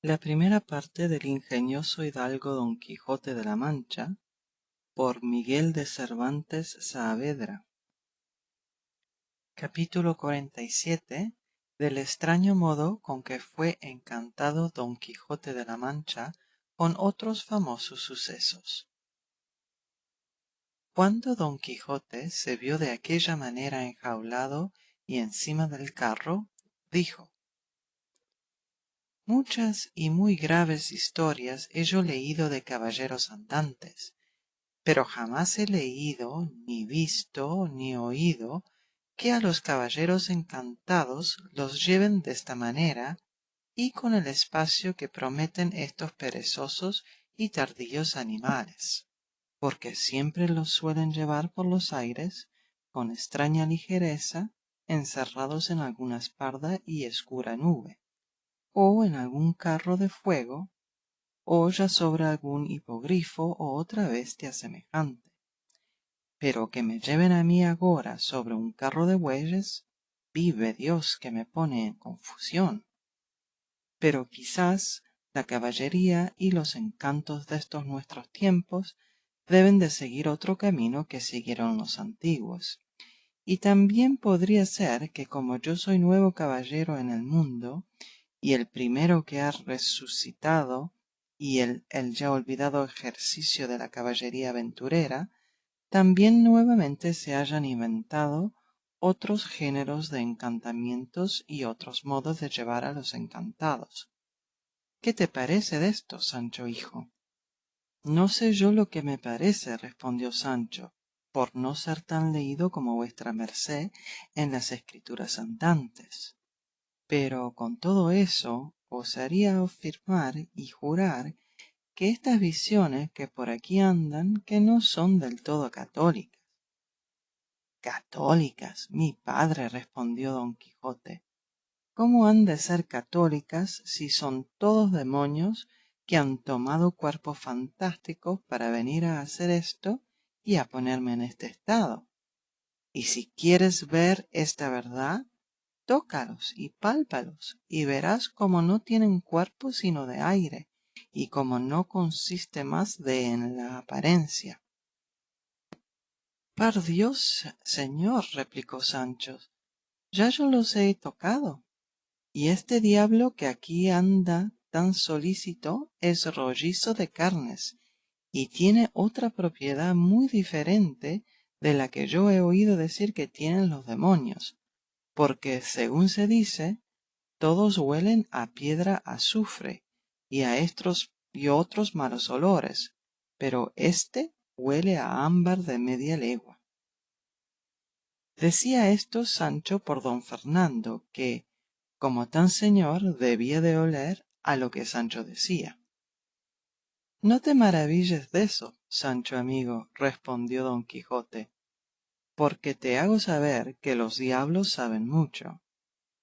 La primera parte del ingenioso hidalgo Don Quijote de la Mancha, por Miguel de Cervantes Saavedra. Capítulo 47. Del extraño modo con que fue encantado Don Quijote de la Mancha con otros famosos sucesos. Cuando Don Quijote se vio de aquella manera enjaulado y encima del carro, dijo: Muchas y muy graves historias he yo leído de caballeros andantes, pero jamás he leído, ni visto, ni oído que a los caballeros encantados los lleven desta manera y con el espacio que prometen estos perezosos y tardíos animales, porque siempre los suelen llevar por los aires con extraña ligereza, encerrados en alguna parda y escura nube, o en algún carro de fuego, o ya sobre algún hipogrifo o otra bestia semejante. Pero que me lleven a mí agora sobre un carro de bueyes, vive Dios que me pone en confusión. Pero quizás la caballería y los encantos de estos nuestros tiempos deben de seguir otro camino que siguieron los antiguos. Y también podría ser que como yo soy nuevo caballero en el mundo, y el primero que ha resucitado, y el ya olvidado ejercicio de la caballería aventurera, también nuevamente se hayan inventado otros géneros de encantamientos y otros modos de llevar a los encantados. ¿Qué te parece de esto, Sancho hijo? No sé yo lo que me parece, respondió Sancho, por no ser tan leído como vuestra merced en las escrituras andantes. Pero con todo eso osaría afirmar y jurar que estas visiones que por aquí andan que no son del todo católicas. Católicas, mi padre, respondió Don Quijote. ¿Cómo han de ser católicas si son todos demonios que han tomado cuerpos fantásticos para venir a hacer esto y a ponerme en este estado? Y si quieres ver esta verdad, tócalos y pálpalos y verás cómo no tienen cuerpo sino de aire y cómo no consiste más de en la apariencia. Par Dios, señor, replicó Sancho, ya yo los he tocado. Y este diablo que aquí anda tan solícito es rollizo de carnes y tiene otra propiedad muy diferente de la que yo he oído decir que tienen los demonios, porque según se dice, todos huelen a piedra azufre y a estos y otros malos olores, pero éste huele a ámbar de media legua. Decía esto Sancho por don Fernando, que, como tan señor, debía de oler a lo que Sancho decía. No te maravilles de eso, Sancho amigo, respondió don Quijote, porque te hago saber que los diablos saben mucho,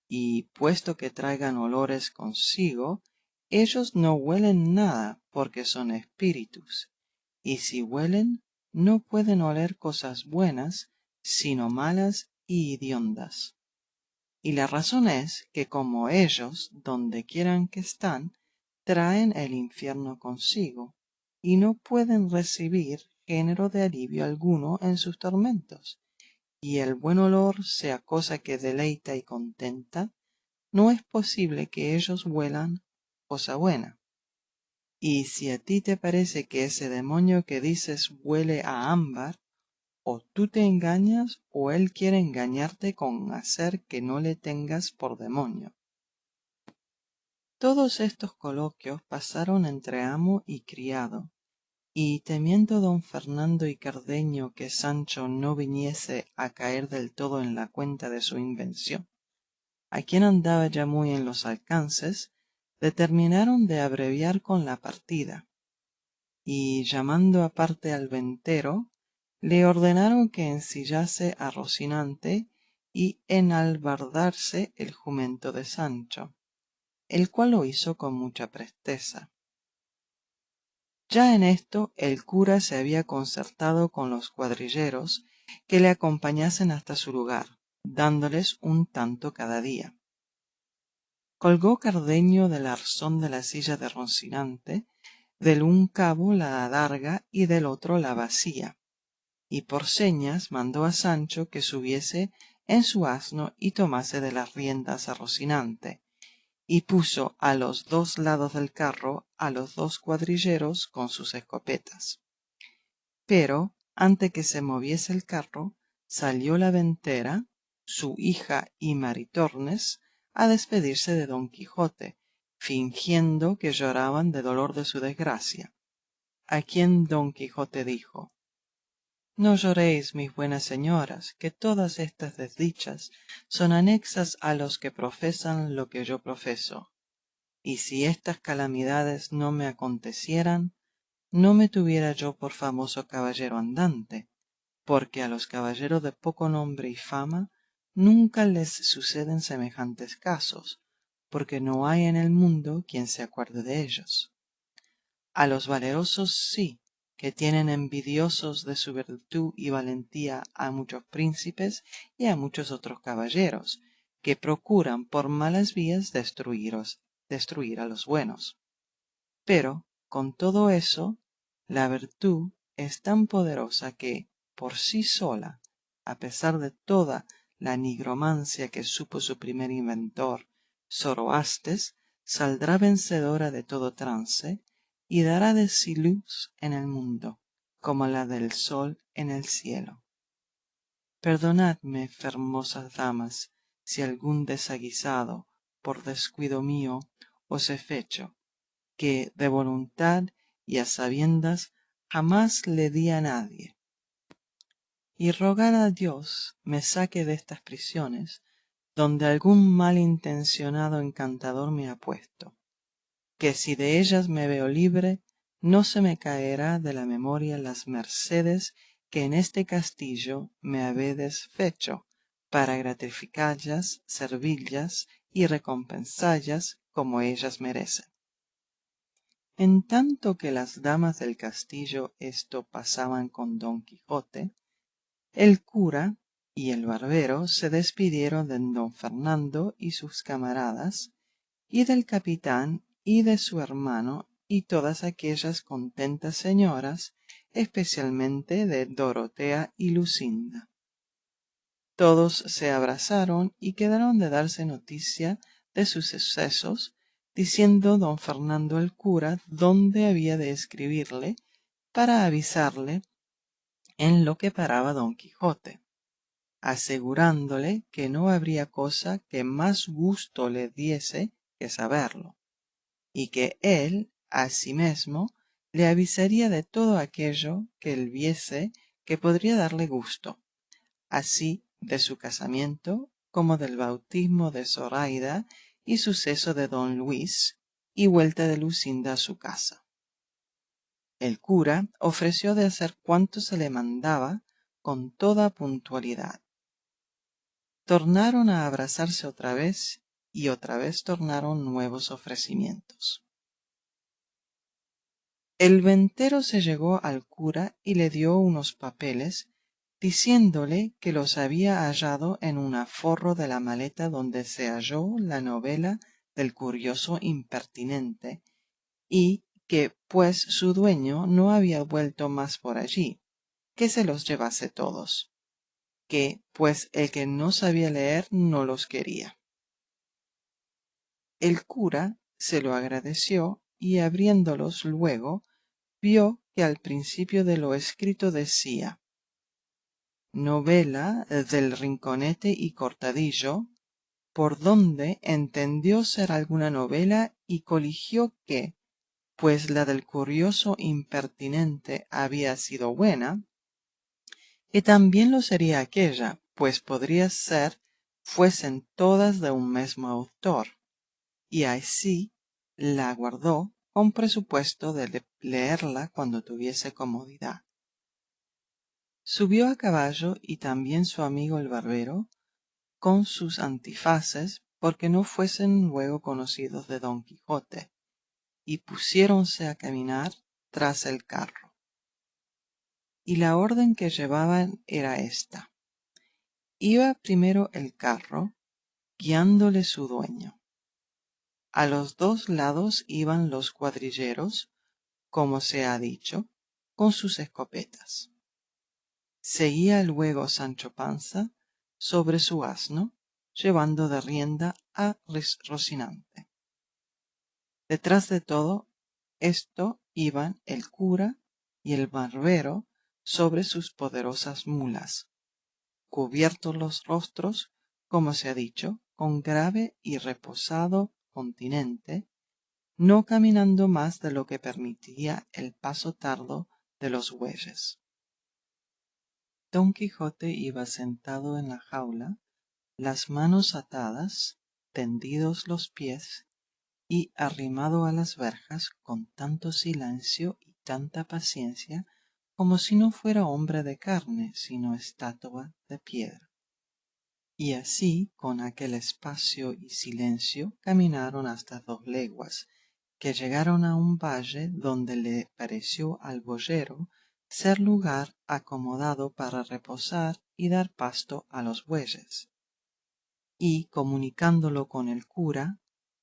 y puesto que traigan olores consigo, ellos no huelen nada porque son espíritus, y si huelen, no pueden oler cosas buenas, sino malas y hediondas. Y la razón es que como ellos, donde quieran que están, traen el infierno consigo, y no pueden recibir género de alivio alguno en sus tormentos, y el buen olor sea cosa que deleita y contenta, no es posible que ellos huelan cosa buena. Y si a ti te parece que ese demonio que dices huele a ámbar, o tú te engañas o él quiere engañarte con hacer que no le tengas por demonio. Todos estos coloquios pasaron entre amo y criado, y temiendo don Fernando y Cardenio que Sancho no viniese a caer del todo en la cuenta de su invención, a quien andaba ya muy en los alcances, determinaron de abreviar con la partida, y llamando aparte al ventero, le ordenaron que ensillase a Rocinante y enalbardase el jumento de Sancho, el cual lo hizo con mucha presteza. Ya en esto el cura se había concertado con los cuadrilleros que le acompañasen hasta su lugar, dándoles un tanto cada día. colgó Cardenio del arzón de la silla de Rocinante, del un cabo la adarga y del otro la bacía, y por señas mandó a Sancho que subiese en su asno y tomase de las riendas a Rocinante, y puso a los dos lados del carro a los dos cuadrilleros con sus escopetas. Pero antes que se moviese el carro, salió la ventera, su hija y Maritornes, a despedirse de don Quijote, fingiendo que lloraban de dolor de su desgracia. A quien don Quijote dijo: No lloréis, mis buenas señoras, que todas estas desdichas son anexas a los que profesan lo que yo profeso, y si estas calamidades no me acontecieran, no me tuviera yo por famoso caballero andante, porque a los caballeros de poco nombre y fama nunca les suceden semejantes casos, porque no hay en el mundo quien se acuerde de ellos. A los valerosos sí, que tienen envidiosos de su virtud y valentía a muchos príncipes y a muchos otros caballeros, que procuran por malas vías destruir a los buenos. Pero, con todo eso, la virtud es tan poderosa que, por sí sola, a pesar de toda la nigromancia que supo su primer inventor, Zoroastes, saldrá vencedora de todo trance y dará de sí luz en el mundo, como la del sol en el cielo. Perdonadme, fermosas damas, si algún desaguisado, por descuido mío, os he fecho, que de voluntad y a sabiendas jamás le di a nadie. Y rogad a Dios me saque de estas prisiones, donde algún malintencionado encantador me ha puesto, que si de ellas me veo libre, no se me caerá de la memoria las mercedes que en este castillo me habedes fecho, para gratificallas, servillas y recompensallas como ellas merecen. En tanto que las damas del castillo esto pasaban con don Quijote, el cura y el barbero se despidieron de don Fernando y sus camaradas, y del capitán y de su hermano y todas aquellas contentas señoras, especialmente de Dorotea y Lucinda. Todos se abrazaron y quedaron de darse noticia de sus sucesos, diciendo don Fernando al cura dónde había de escribirle para avisarle en lo que paraba don Quijote, asegurándole que no habría cosa que más gusto le diese que saberlo, y que él asimesmo le avisaría de todo aquello que él viese que podría darle gusto, así de su casamiento como del bautismo de Zoraida y suceso de don Luis y vuelta de Lucinda a su casa. El cura ofreció de hacer cuanto se le mandaba con toda puntualidad. Tornaron a abrazarse otra vez y otra vez tornaron nuevos ofrecimientos. El ventero se llegó al cura y le dio unos papeles, diciéndole que los había hallado en un aforro de la maleta donde se halló la novela del curioso impertinente, y que pues su dueño no había vuelto más por allí, que se los llevase todos, que pues el que no sabía leer no los quería. El cura se lo agradeció y abriéndolos luego vio que al principio de lo escrito decía: novela del Rinconete y Cortadillo, por donde entendió ser alguna novela y coligió que, pues la del curioso impertinente había sido buena, que también lo sería aquella, pues podría ser fuesen todas de un mesmo autor, y así la guardó con presupuesto de leerla cuando tuviese comodidad. Subió a caballo y también su amigo el barbero, con sus antifaces, porque no fuesen luego conocidos de don Quijote, y pusiéronse a caminar tras el carro. Y la orden que llevaban era esta: iba primero el carro, guiándole su dueño, A los dos lados iban los cuadrilleros, como se ha dicho, con sus escopetas. Seguía luego Sancho Panza sobre su asno, llevando de rienda a Rocinante. Detrás de todo esto iban el cura y el barbero sobre sus poderosas mulas, cubiertos los rostros, como se ha dicho, con grave y reposado continente, no caminando más de lo que permitía el paso tardo de los bueyes. Don Quijote iba sentado en la jaula, las manos atadas, tendidos los pies, y arrimado a las verjas con tanto silencio y tanta paciencia como si no fuera hombre de carne, sino estatua de piedra. Y así, con aquel espacio y silencio, caminaron hasta 2 leguas, que llegaron a un valle donde le pareció al boyero ser lugar acomodado para reposar y dar pasto a los bueyes. Y comunicándolo con el cura,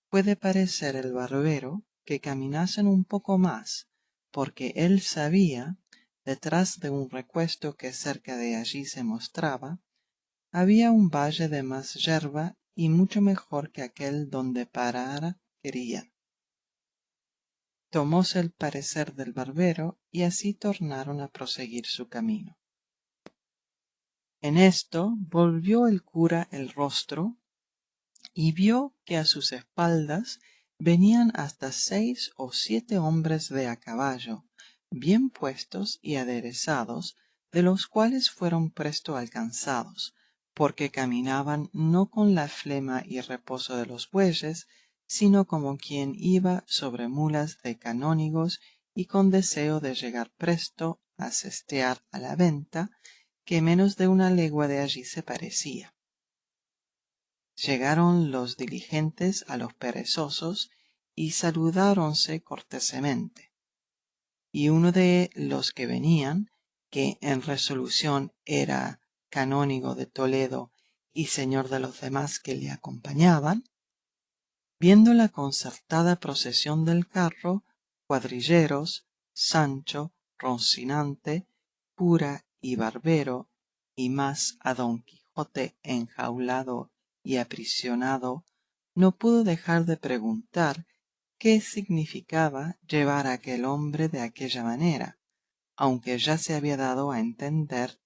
puede parecer el barbero que caminasen un poco más, porque él sabía, detrás de un recuesto que cerca de allí se mostraba, había un valle de más yerba y mucho mejor que aquel donde parar querían. Tomóse el parecer del barbero y así tornaron a proseguir su camino. En esto volvió el cura el rostro y vio que a sus espaldas venían hasta 6 o 7 hombres de a caballo, bien puestos y aderezados, de los cuales fueron presto alcanzados, porque caminaban no con la flema y reposo de los bueyes, sino como quien iba sobre mulas de canónigos y con deseo de llegar presto a sestear a la venta, que menos de 1 legua de allí se parecía. Llegaron los diligentes a los perezosos y saludáronse cortesemente. Y uno de los que venían, que en resolución era canónigo de Toledo y señor de los demás que le acompañaban, viendo la concertada procesión del carro, cuadrilleros, Sancho, Rocinante, cura y barbero, y más a Don Quijote enjaulado y aprisionado, no pudo dejar de preguntar qué significaba llevar a aquel hombre de aquella manera, aunque ya se había dado a entender,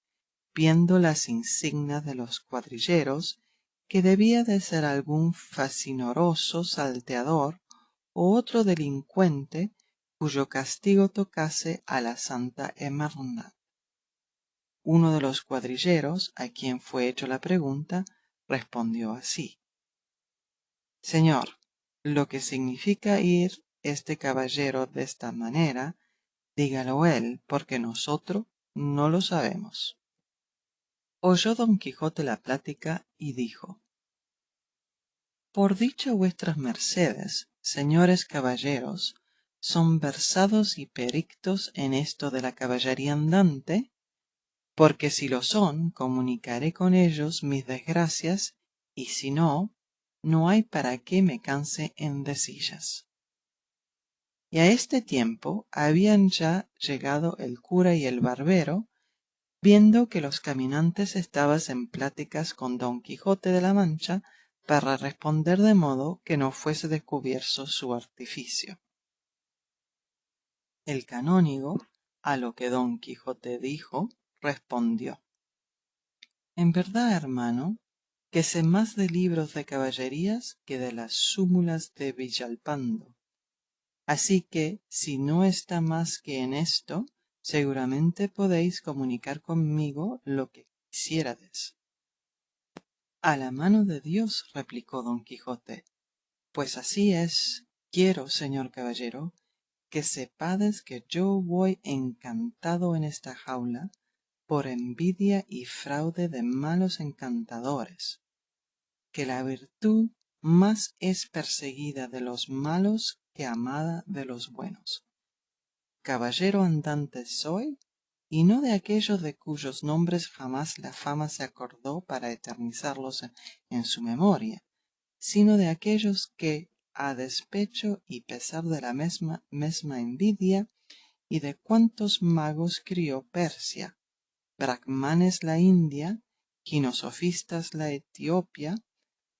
viendo las insignias de los cuadrilleros, que debía de ser algún facinoroso salteador o otro delincuente cuyo castigo tocase a la Santa Hermandad. Uno de los cuadrilleros, a quien fue hecho la pregunta, respondió así: Señor, lo que significa ir este caballero de esta manera, dígalo él, porque nosotros no lo sabemos. Oyó don Quijote la plática y dijo: Por dicha vuestras mercedes, señores caballeros, son versados y perictos en esto de la caballería andante, porque si lo son, comunicaré con ellos mis desgracias, y si no, no hay para qué me canse en decillas. Y a este tiempo habían ya llegado el cura y el barbero, viendo que los caminantes estaban en pláticas con don Quijote de la Mancha para responder de modo que no fuese descubierto su artificio. El canónigo, a lo que don Quijote dijo, respondió: En verdad, hermano, que sé más de libros de caballerías que de las súmulas de Villalpando. Así que, si no está más que en esto, seguramente podéis comunicar conmigo lo que quisiérades. A la mano de Dios, replicó don Quijote, pues así es. Quiero, señor caballero, que sepades que yo voy encantado en esta jaula por envidia y fraude de malos encantadores, que la virtud más es perseguida de los malos que amada de los buenos. Caballero andante soy, y no de aquellos de cuyos nombres jamás la fama se acordó para eternizarlos en su memoria, sino de aquellos que, a despecho y pesar de la mesma envidia y de cuantos magos crió Persia, brahmanes la India, ginosofistas la Etiopía,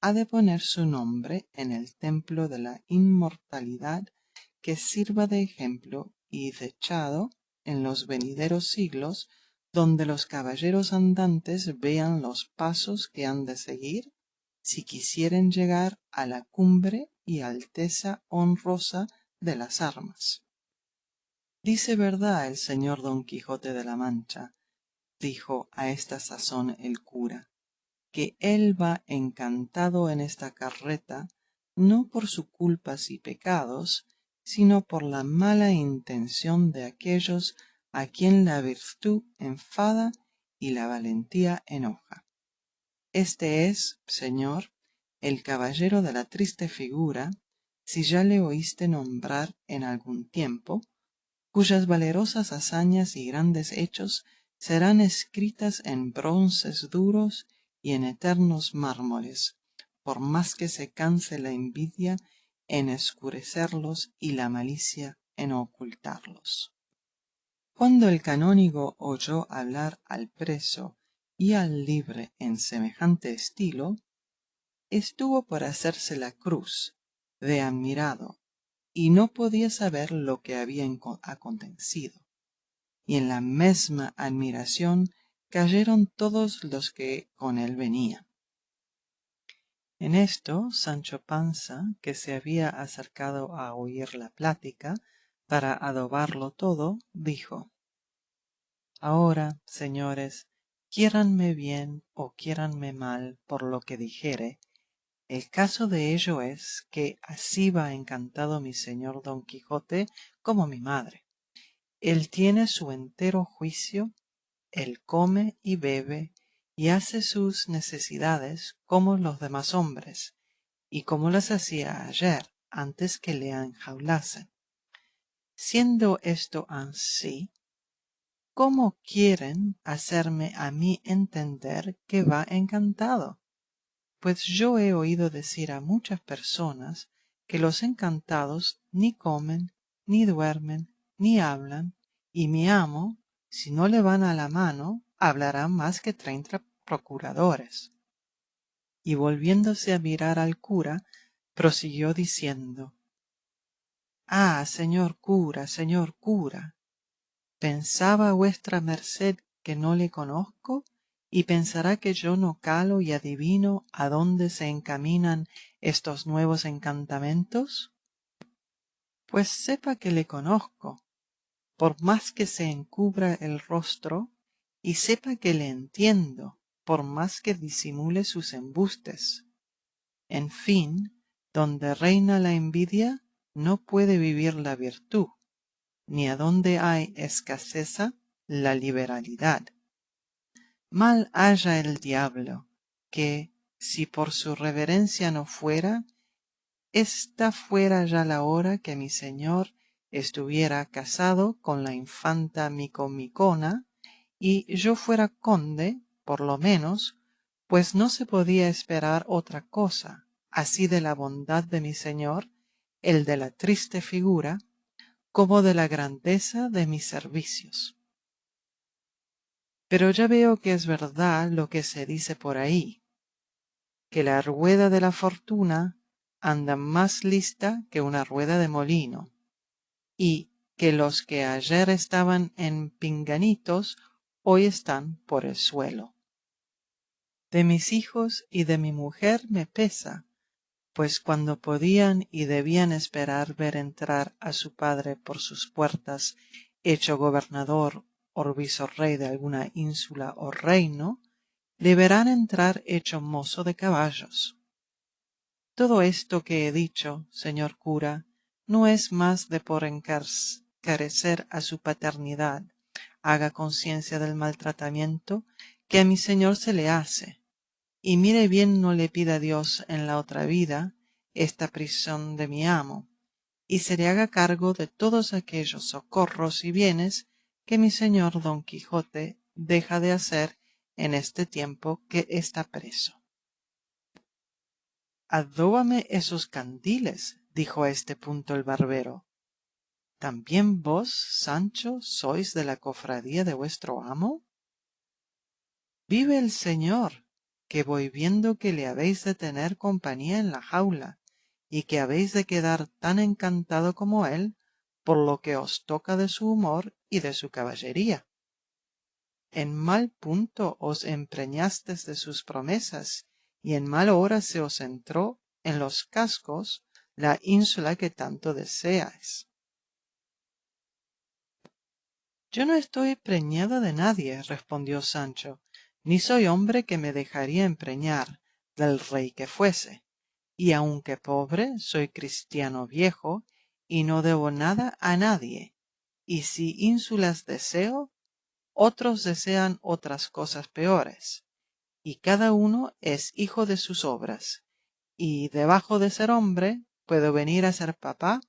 ha de poner su nombre en el templo de la inmortalidad que sirva de ejemplo y dechado en los venideros siglos, donde los caballeros andantes vean los pasos que han de seguir si quisieren llegar a la cumbre y alteza honrosa de las armas. Dice verdad el señor Don Quijote de la Mancha, dijo a esta sazón el cura, que él va encantado en esta carreta, no por sus culpas y pecados, sino por la mala intención de aquellos a quien la virtud enfada y la valentía enoja. Este es, señor, el caballero de la triste figura, si ya le oíste nombrar en algún tiempo, cuyas valerosas hazañas y grandes hechos serán escritas en bronces duros y en eternos mármoles, por más que se canse la envidia en escurecerlos y la malicia en ocultarlos. Cuando el canónigo oyó hablar al preso y al libre en semejante estilo, estuvo por hacerse la cruz de admirado y no podía saber lo que había acontecido. Y en la mesma admiración cayeron todos los que con él venían. En esto Sancho Panza, que se había acercado a oír la plática para adobarlo todo, dijo: Ahora, señores, quiéranme bien o quiéranme mal por lo que dijere, el caso de ello es que así va encantado mi señor Don Quijote como mi madre. Él tiene su entero juicio, él come y bebe y hace sus necesidades como los demás hombres, y como las hacía ayer antes que le enjaulasen. Siendo esto ansí, ¿cómo quieren hacerme a mí entender que va encantado? Pues yo he oído decir a muchas personas que los encantados ni comen, ni duermen, ni hablan, y mi amo, si no le van a la mano, hablará más que 30 procuradores. Y volviéndose a mirar al cura, prosiguió diciendo: Ah, señor cura, ¿pensaba vuestra merced que no le conozco? ¿Y pensará que yo no calo y adivino a dónde se encaminan estos nuevos encantamentos? Pues sepa que le conozco, por más que se encubra el rostro, y sepa que le entiendo, por más que disimule sus embustes. En fin, donde reina la envidia, no puede vivir la virtud, ni adonde hay escaseza, la liberalidad. Mal haya el diablo, que, si por su reverencia no fuera, esta fuera ya la hora que mi señor estuviera casado con la infanta Micomicona, y yo fuera conde, por lo menos, pues no se podía esperar otra cosa, así de la bondad de mi señor, el de la triste figura, como de la grandeza de mis servicios. Pero ya veo que es verdad lo que se dice por ahí, que la rueda de la fortuna anda más lista que una rueda de molino, y que los que ayer estaban en pinganitos hoy están por el suelo. De mis hijos y de mi mujer me pesa, pues cuando podían y debían esperar ver entrar a su padre por sus puertas, hecho gobernador o visorrey de alguna ínsula o reino, le verán entrar hecho mozo de caballos. Todo esto que he dicho, señor cura, no es más de por encarecer a su paternidad, haga conciencia del maltratamiento que a mi señor se le hace, y mire bien no le pida Dios en la otra vida esta prisión de mi amo, y se le haga cargo de todos aquellos socorros y bienes que mi señor Don Quijote deja de hacer en este tiempo que está preso. Adóbame esos candiles, dijo a este punto el barbero. ¿También vos, Sancho, sois de la cofradía de vuestro amo? Vive el señor, que voy viendo que le habéis de tener compañía en la jaula, y que habéis de quedar tan encantado como él, por lo que os toca de su humor y de su caballería. En mal punto os empreñastes de sus promesas, y en mal hora se os entró en los cascos la ínsula que tanto deseáis. Yo no estoy preñado de nadie, respondió Sancho, ni soy hombre que me dejaría empreñar del rey que fuese, y aunque pobre, soy cristiano viejo, y no debo nada a nadie, y si ínsulas deseo, otros desean otras cosas peores, y cada uno es hijo de sus obras, y debajo de ser hombre puedo venir a ser papá,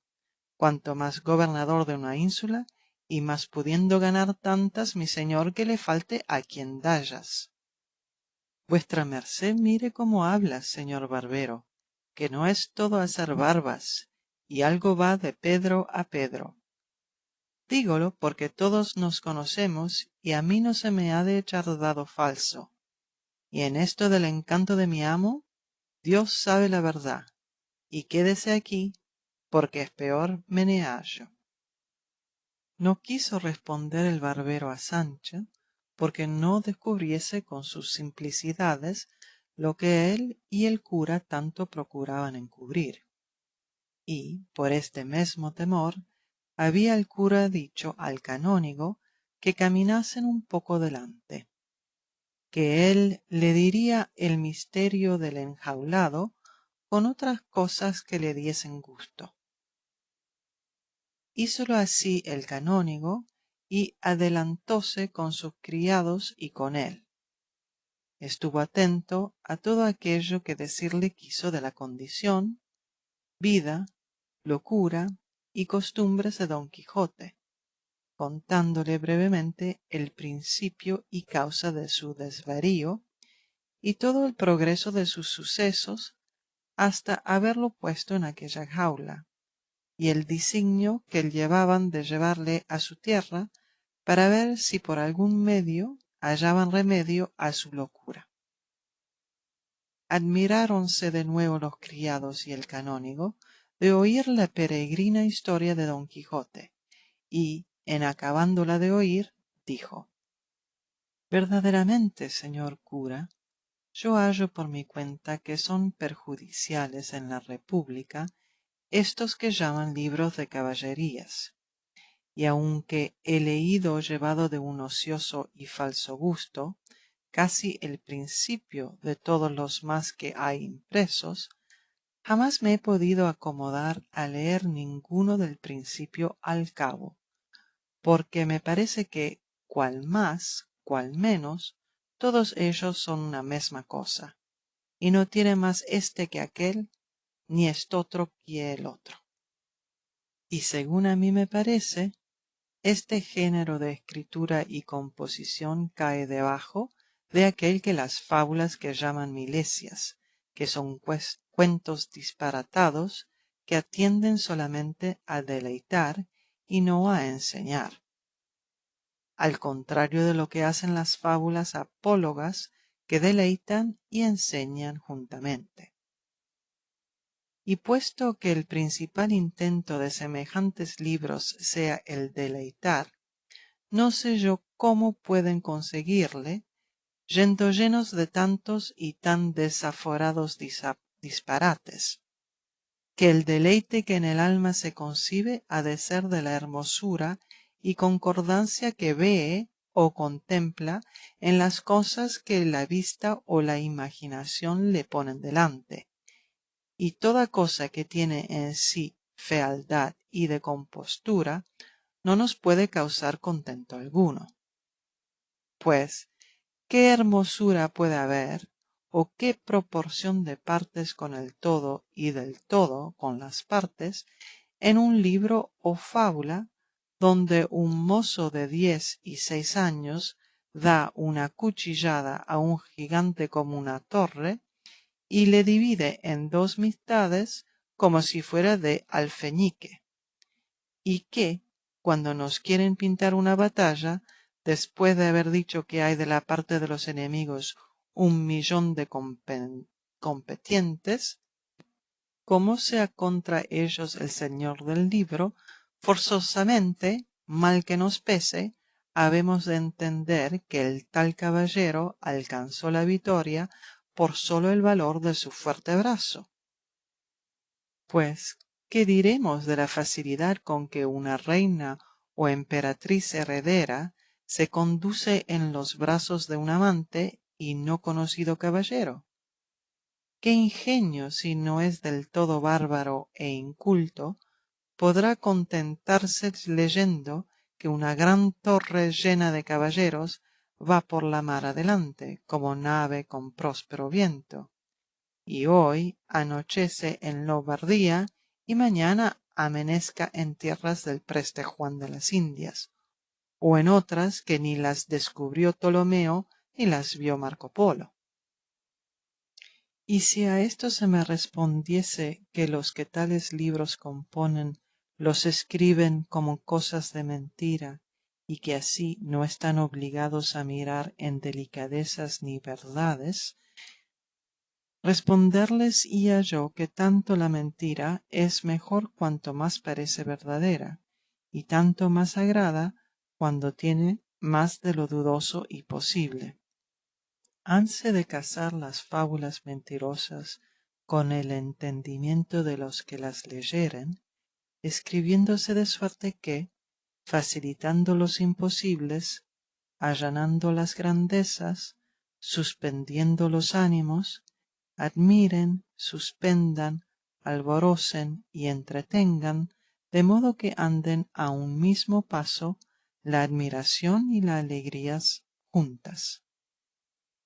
cuanto más gobernador de una ínsula, y más pudiendo ganar tantas mi señor que le falte a quien dallas. Vuestra merced mire cómo habla, señor barbero, que no es todo hacer barbas, y algo va de Pedro a Pedro. Dígolo porque todos nos conocemos y a mí no se me ha de echar dado falso. Y en esto del encanto de mi amo, Dios sabe la verdad, y quédese aquí, porque es peor meneallo. No quiso responder el barbero a Sancho, porque no descubriese con sus simplicidades lo que él y el cura tanto procuraban encubrir. Y, por este mesmo temor, había el cura dicho al canónigo que caminasen un poco delante, que él le diría el misterio del enjaulado con otras cosas que le diesen gusto. Hízolo así el canónigo y adelantóse con sus criados y con él. Estuvo atento a todo aquello que decirle quiso de la condición, vida, locura y costumbres de Don Quijote, contándole brevemente el principio y causa de su desvarío y todo el progreso de sus sucesos hasta haberlo puesto en aquella jaula, y el disignio que llevaban de llevarle a su tierra para ver si por algún medio hallaban remedio a su locura. Admiráronse de nuevo los criados y el canónigo de oír la peregrina historia de Don Quijote, y, en acabándola de oír, dijo: verdaderamente, señor cura, yo hallo por mi cuenta que son perjudiciales en la república estos que llaman libros de caballerías, y aunque he leído llevado de un ocioso y falso gusto casi el principio de todos los más que hay impresos, jamás me he podido acomodar a leer ninguno del principio al cabo, porque me parece que, cual más, cual menos, todos ellos son una mesma cosa, y no tiene más este que aquel, ni estotro que el otro. Y según a mí me parece, este género de escritura y composición cae debajo de aquel que las fábulas que llaman milesias, que son cuentos disparatados que atienden solamente a deleitar y no a enseñar, al contrario de lo que hacen las fábulas apólogas que deleitan y enseñan juntamente. Y puesto que el principal intento de semejantes libros sea el deleitar, no sé yo cómo pueden conseguirle, yendo llenos de tantos y tan desaforados disparates, que el deleite que en el alma se concibe ha de ser de la hermosura y concordancia que vee o contempla en las cosas que la vista o la imaginación le ponen delante, y toda cosa que tiene en sí fealdad y de compostura no nos puede causar contento alguno. Pues, ¿qué hermosura puede haber, o qué proporción de partes con el todo y del todo con las partes, en un libro o fábula donde un mozo de 16 años da una cuchillada a un gigante como una torre y le divide en dos mitades como si fuera de alfeñique, y que, cuando nos quieren pintar una batalla, después de haber dicho que hay de la parte de los enemigos 1 millón de competientes, como sea contra ellos el señor del libro, forzosamente, mal que nos pese, habemos de entender que el tal caballero alcanzó la victoria por solo el valor de su fuerte brazo. Pues, ¿qué diremos de la facilidad con que una reina o emperatriz heredera se conduce en los brazos de un amante y no conocido caballero? ¿Qué ingenio, si no es del todo bárbaro e inculto, podrá contentarse leyendo que una gran torre llena de caballeros va por la mar adelante, como nave con próspero viento, y hoy anochece en Lombardía y mañana amanezca en tierras del preste Juan de las Indias, o en otras que ni las descubrió Ptolomeo ni las vio Marco Polo? Y si a esto se me respondiese que los que tales libros componen los escriben como cosas de mentira, y que así no están obligados a mirar en delicadezas ni verdades, responderlesía yo que tanto la mentira es mejor cuanto más parece verdadera, y tanto más agrada cuando tiene más de lo dudoso y posible. Hanse de casar las fábulas mentirosas con el entendimiento de los que las leyeren, escribiéndose de suerte que, facilitando los imposibles, allanando las grandezas, suspendiendo los ánimos, admiren, suspendan, alborocen y entretengan, de modo que anden a un mismo paso la admiración y la alegrías juntas.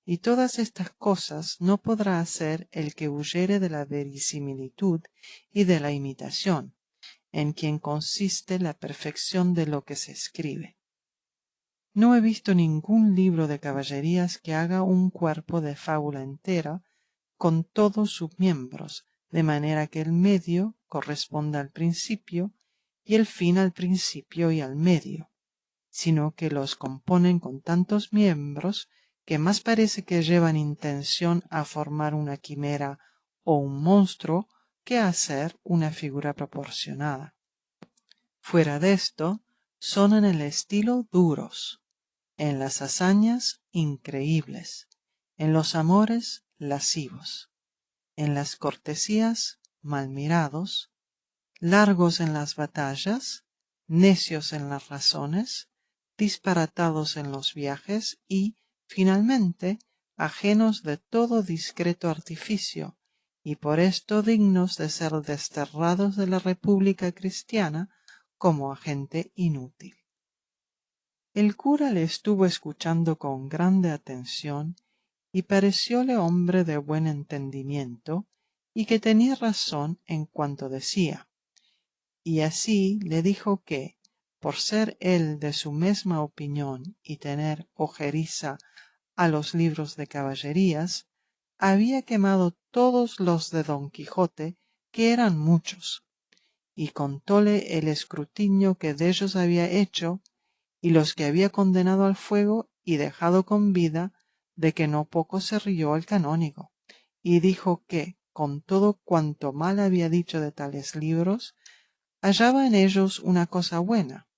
Y todas estas cosas no podrá hacer el que huyere de la verisimilitud y de la imitación, en quien consiste la perfección de lo que se escribe. No he visto ningún libro de caballerías que haga un cuerpo de fábula entera con todos sus miembros, de manera que el medio corresponda al principio y el fin al principio y al medio, sino que los componen con tantos miembros que más parece que llevan intención a formar una quimera o un monstruo que a hacer una figura proporcionada. Fuera de esto, son en el estilo duros, en las hazañas increíbles, en los amores lascivos, en las cortesías mal mirados, largos en las batallas, necios en las razones, disparatados en los viajes y, finalmente, ajenos de todo discreto artificio, y por esto dignos de ser desterrados de la República Cristiana como a gente inútil. El cura le estuvo escuchando con grande atención y parecióle hombre de buen entendimiento y que tenía razón en cuanto decía, y así le dijo que, por ser él de su mesma opinión y tener ojeriza a los libros de caballerías, había quemado todos los de Don Quijote, que eran muchos, y contóle el escrutinio que dellos había hecho, y los que había condenado al fuego y dejado con vida, de que no poco se rió el canónigo, y dijo que, con todo cuanto mal había dicho de tales libros, hallaba en ellos una cosa buena,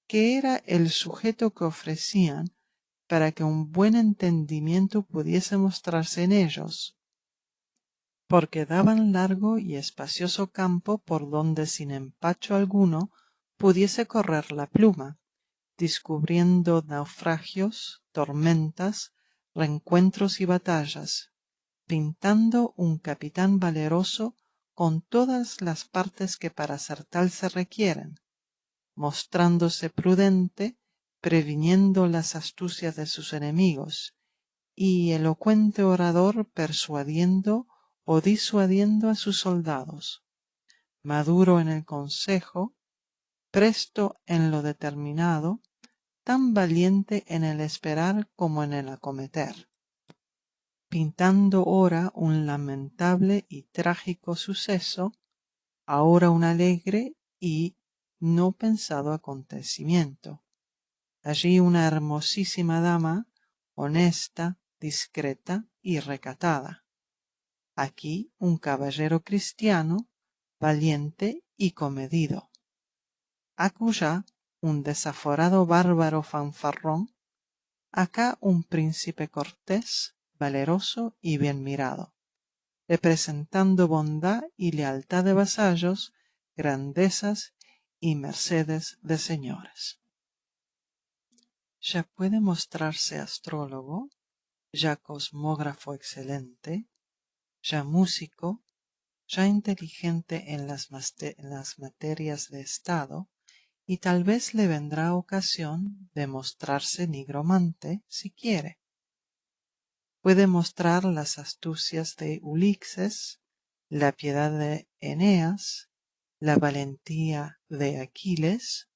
que era el sujeto que ofrecían para que un buen entendimiento pudiese mostrarse en ellos, porque daban largo y espacioso campo por donde sin empacho alguno pudiese correr la pluma, descubriendo naufragios, tormentas, rencuentros y batallas, pintando un capitán valeroso con todas las partes que para ser tal se requieren, mostrándose prudente, previniendo las astucias de sus enemigos, y elocuente orador persuadiendo o disuadiendo a sus soldados, maduro en el consejo, presto en lo determinado, tan valiente en el esperar como en el acometer, pintando ora un lamentable y trágico suceso, ahora un alegre y no pensado acontecimiento. Allí una hermosísima dama, honesta, discreta y recatada. Aquí un caballero cristiano, valiente y comedido. Acullá un desaforado bárbaro fanfarrón. Acá un príncipe cortés, valeroso y bien mirado, representando bondad y lealtad de vasallos, grandezas y mercedes de señores. Ya puede mostrarse astrólogo, ya cosmógrafo excelente, ya músico, ya inteligente en las materias de estado, y tal vez le vendrá ocasión de mostrarse nigromante si quiere. Puede mostrar las astucias de Ulixes, la piedad de Eneas, la valentía de Aquiles,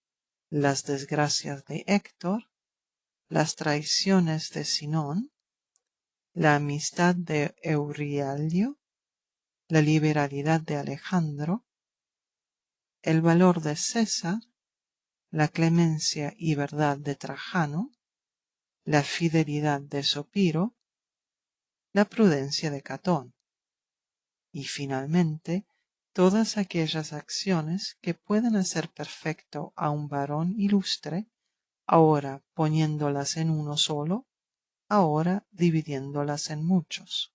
las desgracias de Héctor, las traiciones de Sinón, la amistad de Eurialio, la liberalidad de Alejandro, el valor de César, la clemencia y verdad de Trajano, la fidelidad de Sopiro, la prudencia de Catón, y finalmente todas aquellas acciones que pueden hacer perfecto a un varón ilustre, ahora poniéndolas en uno solo, ahora dividiéndolas en muchos.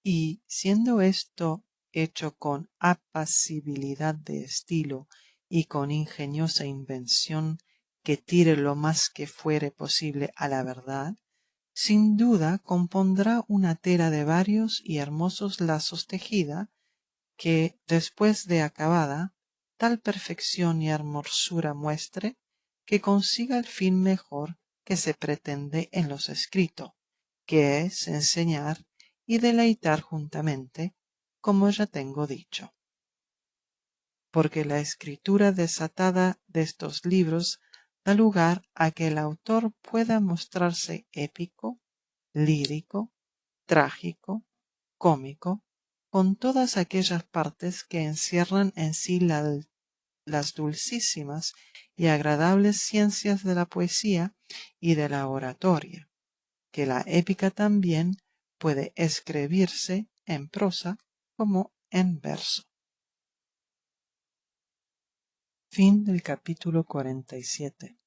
Y siendo esto hecho con apacibilidad de estilo y con ingeniosa invención que tire lo más que fuere posible a la verdad, sin duda compondrá una tela de varios y hermosos lazos tejida, que, después de acabada, tal perfección y hermosura muestre, que consiga el fin mejor que se pretende en los escritos, que es enseñar y deleitar juntamente, como ya tengo dicho. Porque la escritura desatada de estos libros da lugar a que el autor pueda mostrarse épico, lírico, trágico, cómico, con todas aquellas partes que encierran en sí las dulcísimas y agradables ciencias de la poesía y de la oratoria, que la épica también puede escribirse en prosa como en verso. Fin del capítulo 47.